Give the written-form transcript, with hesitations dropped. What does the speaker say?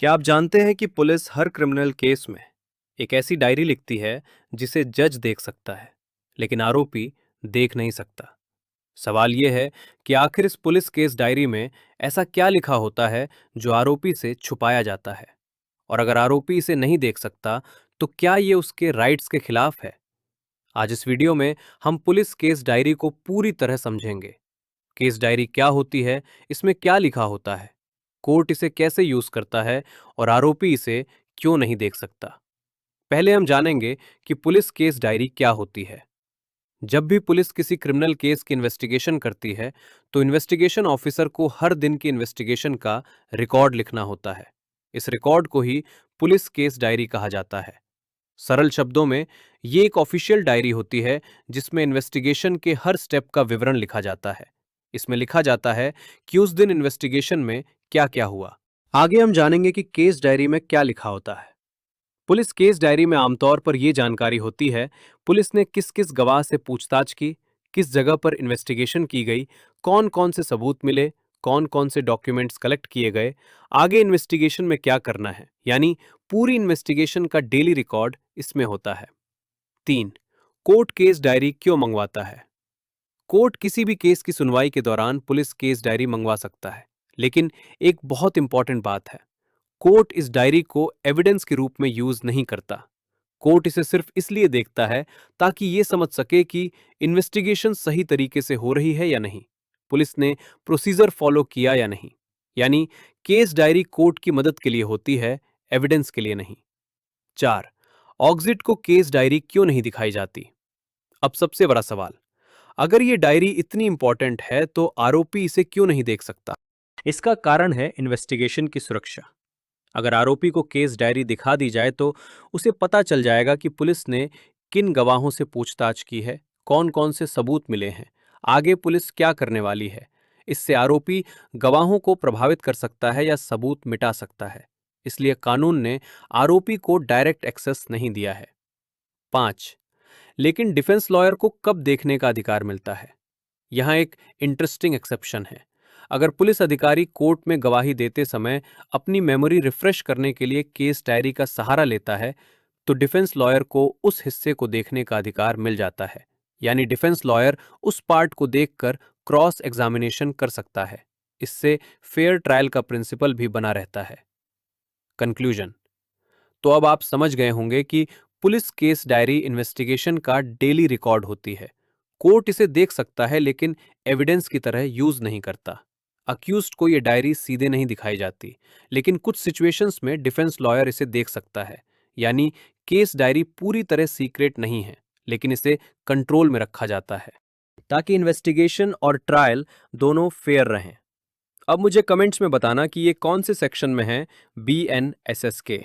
क्या आप जानते हैं कि पुलिस हर क्रिमिनल केस में एक ऐसी डायरी लिखती है जिसे जज देख सकता है, लेकिन आरोपी देख नहीं सकता। सवाल यह है कि आखिर इस पुलिस केस डायरी में ऐसा क्या लिखा होता है जो आरोपी से छुपाया जाता है, और अगर आरोपी इसे नहीं देख सकता तो क्या ये उसके राइट्स के खिलाफ है। आज इस वीडियो में हम पुलिस केस डायरी को पूरी तरह समझेंगे। केस डायरी क्या होती है, इसमें क्या लिखा होता है, कोर्ट इसे कैसे यूज करता है, और आरोपी इसे क्यों नहीं देख सकता। पहले हम जानेंगे कि पुलिस केस डायरी क्या होती है। जब भी पुलिस किसी क्रिमिनल केस की इन्वेस्टिगेशन करती है तो इन्वेस्टिगेशन ऑफिसर को हर दिन की इन्वेस्टिगेशन का रिकॉर्ड लिखना होता है। इस रिकॉर्ड को ही पुलिस केस डायरी कहा जाता है। सरल शब्दों में, ये एक ऑफिशियल डायरी होती है जिसमें इन्वेस्टिगेशन के हर स्टेप का विवरण लिखा जाता है। इसमें लिखा जाता है कि उस दिन इन्वेस्टिगेशन में क्या क्या हुआ। आगे हम जानेंगे कि केस डायरी में क्या लिखा होता है। पुलिस केस डायरी में आमतौर पर यह जानकारी होती है पुलिस ने किस किस गवाह से पूछताछ की, किस जगह पर इन्वेस्टिगेशन की गई, कौन कौन से सबूत मिले, कौन कौन से डॉक्यूमेंट्स कलेक्ट किए गए, आगे इन्वेस्टिगेशन में क्या करना है, यानी पूरी इन्वेस्टिगेशन का डेली रिकॉर्ड इसमें होता है। 3. कोर्ट केस डायरी क्यों मंगवाता है। कोर्ट किसी भी केस की सुनवाई के दौरान पुलिस केस डायरी मंगवा सकता है, लेकिन एक बहुत इंपॉर्टेंट बात है, कोर्ट इस डायरी को एविडेंस के रूप में यूज नहीं करता। कोर्ट इसे सिर्फ इसलिए देखता है ताकि यह समझ सके कि इन्वेस्टिगेशन सही तरीके से हो रही है या नहीं, पुलिस ने प्रोसीजर फॉलो किया या नहीं। यानी केस डायरी कोर्ट की मदद के लिए होती है, एविडेंस के लिए नहीं। 4. ऑक्सिट को केस डायरी क्यों नहीं दिखाई जाती। अब सबसे बड़ा सवाल, अगर ये डायरी इतनी इंपॉर्टेंट है तो आरोपी इसे क्यों नहीं देख सकता। इसका कारण है इन्वेस्टिगेशन की सुरक्षा। अगर आरोपी को केस डायरी दिखा दी जाए तो उसे पता चल जाएगा कि पुलिस ने किन गवाहों से पूछताछ की है, कौन कौन से सबूत मिले हैं, आगे पुलिस क्या करने वाली है। इससे आरोपी गवाहों को प्रभावित कर सकता है या सबूत मिटा सकता है। इसलिए कानून ने आरोपी को डायरेक्ट एक्सेस नहीं दिया है। 5. लेकिन डिफेंस लॉयर को कब देखने का अधिकार मिलता है। यहां एक इंटरेस्टिंग एक्सेप्शन है। अगर पुलिस अधिकारी कोर्ट में गवाही देते समय अपनी मेमोरी रिफ्रेश करने के लिए केस डायरी का सहारा लेता है तो डिफेंस लॉयर को उस हिस्से को देखने का अधिकार मिल जाता है। यानी डिफेंस लॉयर उस पार्ट को देखकर क्रॉस एग्जामिनेशन कर सकता है। इससे फेयर ट्रायल का प्रिंसिपल भी बना रहता है। कंक्लूजन, तो अब आप समझ गए होंगे कि पुलिस केस डायरी इन्वेस्टिगेशन का डेली रिकॉर्ड होती है। कोर्ट इसे देख सकता है लेकिन एविडेंस की तरह यूज नहीं करता। अक्यूज्ड को यह डायरी सीधे नहीं दिखाई जाती, लेकिन कुछ सिचुएशंस में डिफेंस लॉयर इसे देख सकता है। यानी केस डायरी पूरी तरह सीक्रेट नहीं है, लेकिन इसे कंट्रोल में रखा जाता है ताकि इन्वेस्टिगेशन और ट्रायल दोनों फेयर रहें। अब मुझे कमेंट्स में बताना कि ये कौन से सेक्शन में है BNSS के।